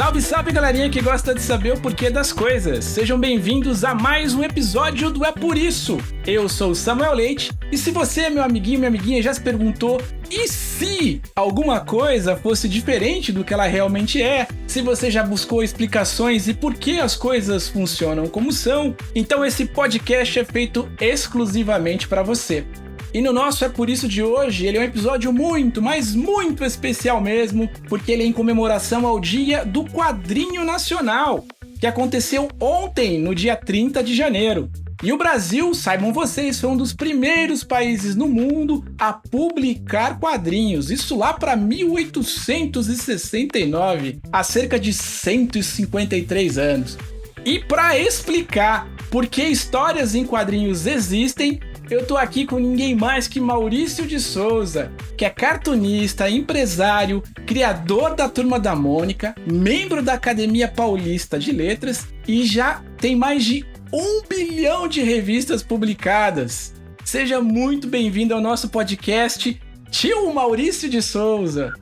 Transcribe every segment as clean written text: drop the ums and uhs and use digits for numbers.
Salve, salve, galerinha que gosta de saber o porquê das coisas. Sejam bem-vindos a mais um episódio do É Por Isso. Eu sou o Samuel Leite e se você, meu amiguinho, minha amiguinha, já se perguntou e se alguma coisa fosse diferente do que ela realmente é, se você já buscou explicações e por que as coisas funcionam como são, então esse podcast é feito exclusivamente para você. E no nosso É Por Isso de hoje, ele é um episódio muito, mas muito especial mesmo, porque ele é em comemoração ao Dia do Quadrinho Nacional, que aconteceu ontem, no dia 30 de janeiro. E o Brasil, saibam vocês, foi um dos primeiros países no mundo a publicar quadrinhos, isso lá para 1869, há cerca de 153 anos. E para explicar por que histórias em quadrinhos existem, eu tô aqui com ninguém mais que Maurício de Souza, que é cartunista, empresário, criador da Turma da Mônica, membro da Academia Paulista de Letras e já tem mais de 1 bilhão de revistas publicadas. Seja muito bem-vindo ao nosso podcast, tio Maurício de Souza.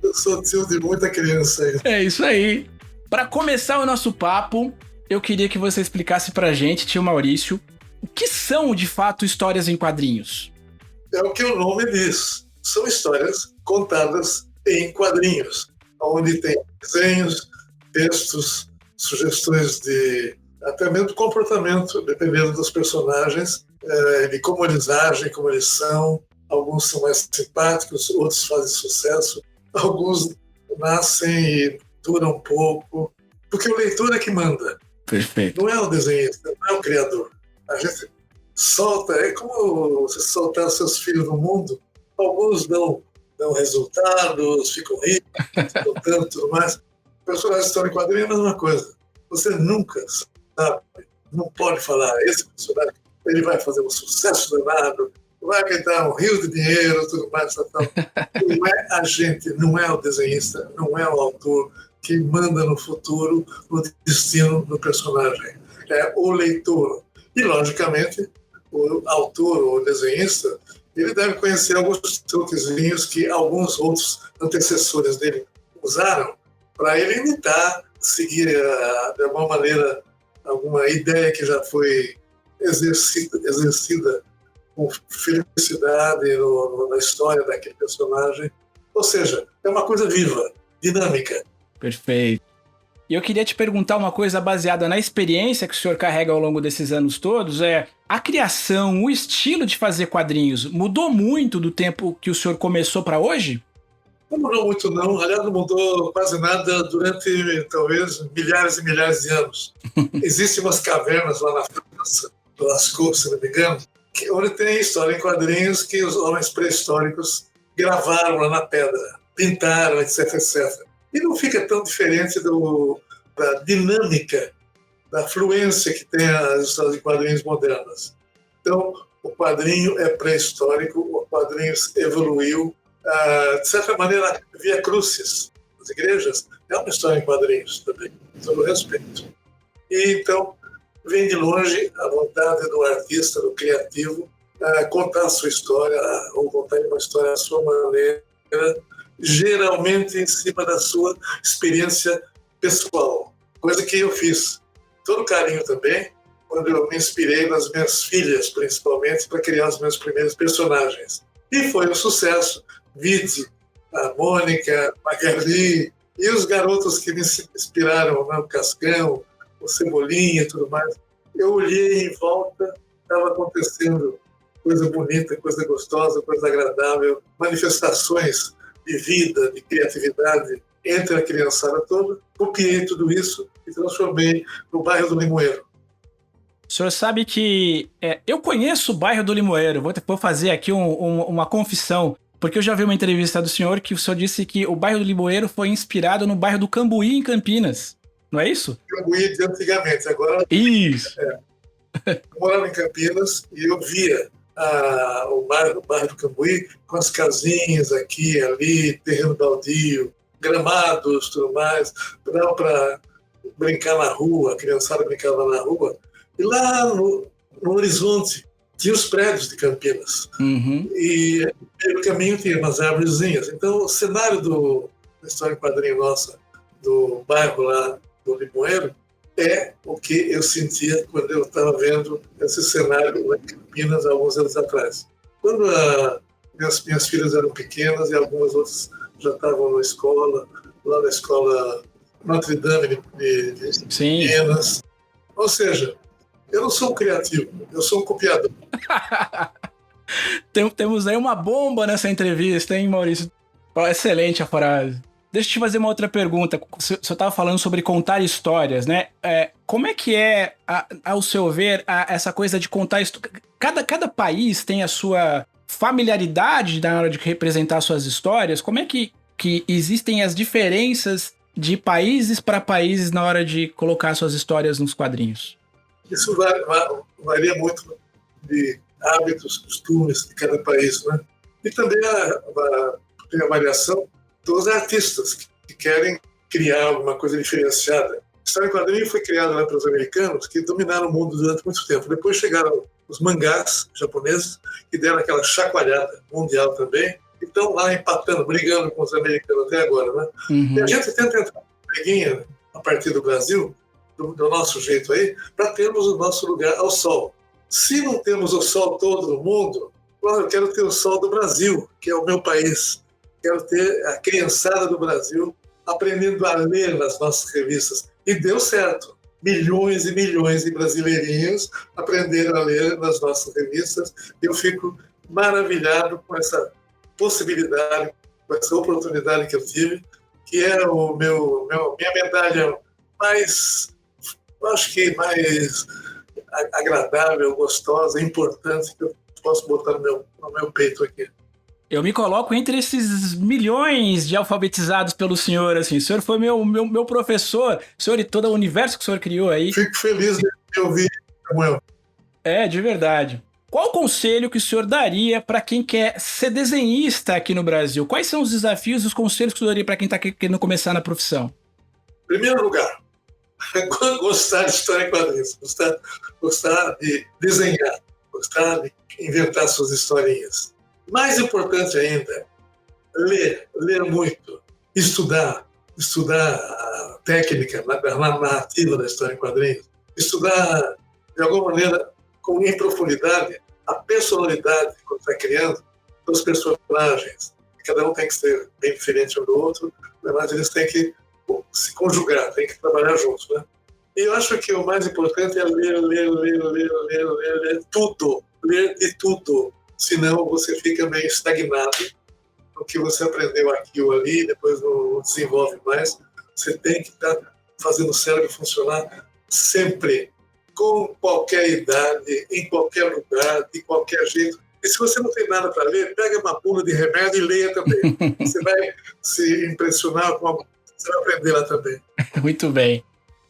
Eu sou tio de muita criança aí. É isso aí. Para começar o nosso papo, eu queria que você explicasse pra gente, tio Maurício, o que são, de fato, histórias em quadrinhos? É o que o nome diz. São histórias contadas em quadrinhos, onde tem desenhos, textos, sugestões de até mesmo comportamento, dependendo dos personagens, de como eles agem, como eles são. Alguns são mais simpáticos, outros fazem sucesso. Alguns nascem e duram pouco, porque o leitor é que manda. Perfeito. Não é o desenhista, não é o criador. A gente solta, é como você soltar seus filhos no mundo. Alguns dão resultados, ficam ricos, tanto, tudo mais. Personagens estão em quadrinho é a mesma coisa. Você nunca sabe, não pode falar, esse personagem ele vai fazer um sucesso danado, vai ganhar um rio de dinheiro, tudo mais, tal. Não é a gente, não é o desenhista, não é o autor que manda no futuro o destino do personagem. É o leitor. E, logicamente, o autor ou o desenhista, ele deve conhecer alguns truquezinhos que alguns outros antecessores dele usaram para ele imitar, seguir de alguma maneira alguma ideia que já foi exercida com felicidade na história daquele personagem. Ou seja, é uma coisa viva, dinâmica. Perfeito. E eu queria te perguntar uma coisa baseada na experiência que o senhor carrega ao longo desses anos todos, a criação, o estilo de fazer quadrinhos mudou muito do tempo que o senhor começou para hoje? Não mudou muito, não. Aliás, não mudou quase nada durante, talvez, milhares e milhares de anos. Existem umas cavernas lá na França, do Lascaux, se não me engano, onde tem história em quadrinhos que os homens pré-históricos gravaram lá na pedra, pintaram, etc, etc. E não fica tão diferente da dinâmica, da fluência que tem as histórias de quadrinhos modernas. Então, o quadrinho é pré-histórico, o quadrinho evoluiu. De certa maneira, Via Crucis, as igrejas, é uma história em quadrinhos também, sobre o respeito. E então, vem de longe a vontade do artista, do criativo, contar a sua história, ou contar uma história à sua maneira, geralmente em cima da sua experiência pessoal, coisa que eu fiz. Todo carinho também, quando eu me inspirei nas minhas filhas, principalmente, para criar os meus primeiros personagens. E foi um sucesso. Vide a Mônica, Magali e os garotos que me inspiraram, né? O Cascão, o Cebolinha e tudo mais. Eu olhei em volta, estava acontecendo coisa bonita, coisa gostosa, coisa agradável, manifestações de vida, de criatividade entre a criançada toda. Copiei tudo isso e transformei no bairro do Limoeiro. O senhor sabe que eu conheço o bairro do Limoeiro, vou fazer aqui uma confissão, porque eu já vi uma entrevista do senhor que o senhor disse que o bairro do Limoeiro foi inspirado no bairro do Cambuí, em Campinas. Não é isso? Cambuí de antigamente, agora... Isso! Eu morava em Campinas e eu via o bairro do Cambuí com as casinhas aqui, ali, terreno baldio, gramados, tudo mais, para brincar na rua, a criançada brincava na rua. E lá no horizonte tinha os prédios de Campinas. Uhum. E pelo caminho tinha umas árvorezinhas. Então o cenário do da história em quadrinho nossa, do bairro lá do Limoeiro, é o que eu sentia quando eu estava vendo esse cenário lá em Campinas há alguns anos atrás. Quando minhas filhas eram pequenas e algumas outras já estavam na escola, lá na escola Notre Dame de Campinas. Ou seja, eu não sou um criativo, eu sou um copiador. Temos aí uma bomba nessa entrevista, hein, Maurício? Excelente a frase. Deixa eu te fazer uma outra pergunta. Você estava falando sobre contar histórias, né? Como é que é, ao seu ver, essa coisa de contar histórias? Cada país tem a sua familiaridade na hora de representar suas histórias. Como é que existem as diferenças de países para países na hora de colocar suas histórias nos quadrinhos? Isso varia muito de hábitos, costumes de cada país, né? E também tem a variação dos artistas que querem criar alguma coisa diferenciada. A história em quadrinho foi criada lá pelos americanos, que dominaram o mundo durante muito tempo. Depois chegaram os mangás japoneses, que deram aquela chacoalhada mundial também, e estão lá empatando, brigando com os americanos até agora, né? Uhum. E a gente tenta entrar na briguinha a partir do Brasil, do nosso jeito aí, para termos o nosso lugar ao sol. Se não temos o sol todo no mundo, eu quero ter o sol do Brasil, que é o meu país. Quero ter a criançada do Brasil aprendendo a ler nas nossas revistas. E deu certo. Milhões e milhões de brasileirinhos aprenderam a ler nas nossas revistas. Eu fico maravilhado com essa possibilidade, com essa oportunidade que eu tive, que é minha medalha mais, acho que mais agradável, gostosa, importante que eu posso botar no meu peito aqui. Eu me coloco entre esses milhões de alfabetizados pelo senhor, assim. O senhor foi meu professor, o senhor e todo o universo que o senhor criou aí. Fico feliz de ouvir, Samuel. De verdade. Qual o conselho que o senhor daria para quem quer ser desenhista aqui no Brasil? Quais são os desafios e os conselhos que o senhor daria para quem está querendo começar na profissão? Em primeiro lugar, gostar de história em quadrinhos, gostar de desenhar, gostar de inventar suas historinhas. Mais importante ainda, ler muito, estudar a técnica, a narrativa da história em quadrinhos, estudar, de alguma maneira, em profundidade, a personalidade que está criando dos personagens. Cada um tem que ser bem diferente um do outro, mas eles têm que se conjugar, têm que trabalhar juntos, né? E eu acho que o mais importante é ler tudo, ler de tudo. Senão você fica meio estagnado no que você aprendeu aqui ou ali, depois não desenvolve mais. Você tem que estar fazendo o cérebro funcionar sempre, com qualquer idade, em qualquer lugar, de qualquer jeito. E se você não tem nada para ler, pega uma bula de remédio e leia também. Você vai se impressionar com algo, você vai aprender lá também. Muito bem.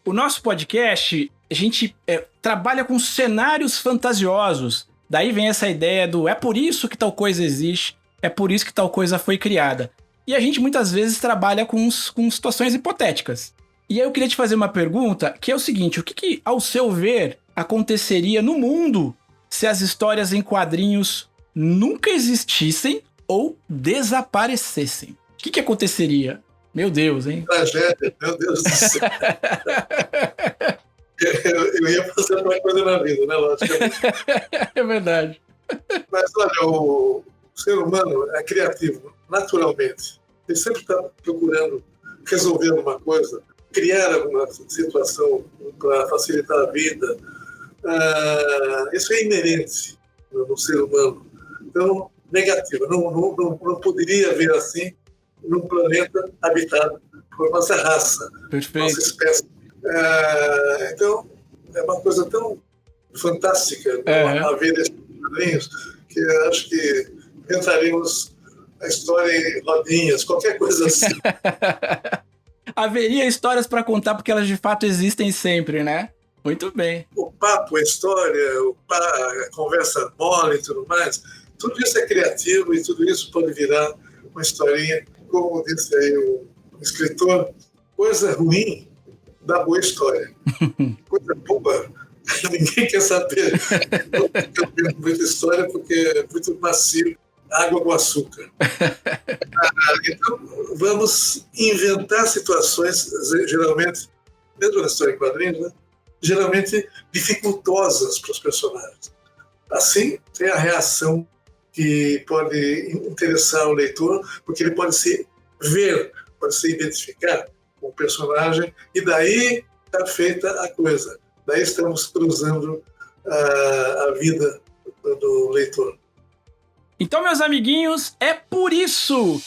O nosso podcast, a gente trabalha com cenários fantasiosos. Daí vem essa ideia do é por isso que tal coisa existe, é por isso que tal coisa foi criada. E a gente muitas vezes trabalha com situações hipotéticas. E aí eu queria te fazer uma pergunta, que é o seguinte: o que ao seu ver, aconteceria no mundo se as histórias em quadrinhos nunca existissem ou desaparecessem? O que aconteceria? Meu Deus, hein? Tragédia, meu Deus do céu. Eu ia fazer uma coisa na vida, né? Logicamente. É verdade. Mas, olha, o ser humano é criativo, naturalmente. Ele sempre está procurando resolver alguma coisa, criar alguma situação para facilitar a vida. Isso é inerente no ser humano. Então, negativo. Não poderia haver assim num planeta habitado por nossa raça, perfeito, nossa espécie. Então, é uma coisa tão fantástica a ver esses quadrinhos que eu acho que inventaríamos a história em rodinhas, qualquer coisa assim. Haveria histórias para contar porque elas de fato existem sempre, né? Muito bem. O papo, a história, a conversa mole e tudo mais, tudo isso é criativo e tudo isso pode virar uma historinha, como disse aí o escritor, coisa ruim da boa história. Coisa boa, ninguém quer saber. Eu tenho muita história porque é muito macio água com açúcar. Então, vamos inventar situações, geralmente, mesmo na história em quadrinhos, né? Geralmente dificultosas para os personagens. Assim, tem a reação que pode interessar o leitor, porque ele pode se ver, pode se identificar com o personagem, e daí está feita a coisa. Daí estamos cruzando a vida do leitor. Então, meus amiguinhos, é por isso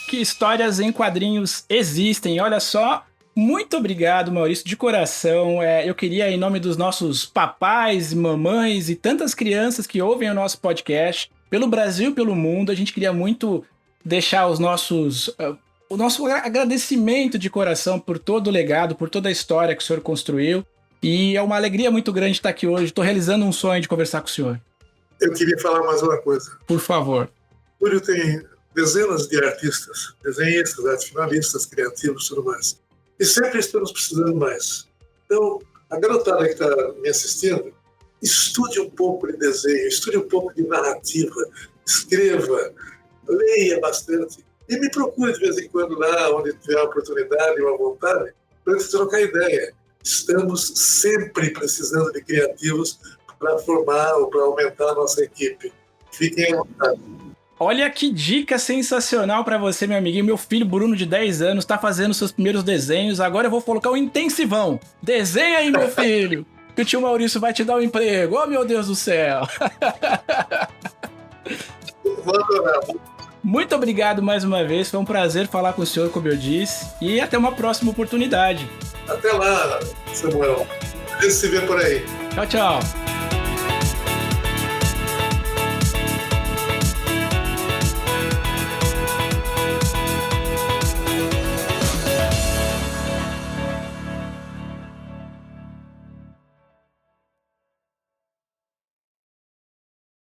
que histórias em quadrinhos existem. Olha só, muito obrigado, Maurício, de coração. Eu queria, em nome dos nossos papais, mamães e tantas crianças que ouvem o nosso podcast, pelo Brasil e pelo mundo, a gente queria muito deixar o nosso agradecimento de coração por todo o legado, por toda a história que o senhor construiu. E é uma alegria muito grande estar aqui hoje. Estou realizando um sonho de conversar com o senhor. Eu queria falar mais uma coisa. Por favor. Túlio tem dezenas de artistas, desenhistas, artes finalistas, criativos e tudo mais. E sempre estamos precisando mais. Então, a garotada que está me assistindo, estude um pouco de desenho, estude um pouco de narrativa, escreva, leia bastante e me procure de vez em quando lá, onde tiver a oportunidade ou a vontade, para a gente trocar ideia. Estamos sempre precisando de criativos para formar ou para aumentar a nossa equipe. Fiquem à vontade. Olha que dica sensacional para você, meu amiguinho. Meu filho Bruno, de 10 anos, está fazendo seus primeiros desenhos. Agora eu vou colocar um intensivão. Desenha aí, meu filho, que o tio Maurício vai te dar um emprego. Oh, meu Deus do céu. Vou adorar. Muito obrigado mais uma vez. Foi um prazer falar com o senhor, como eu disse. E até uma próxima oportunidade. Até lá, Samuel. A gente se vê por aí. Tchau, tchau.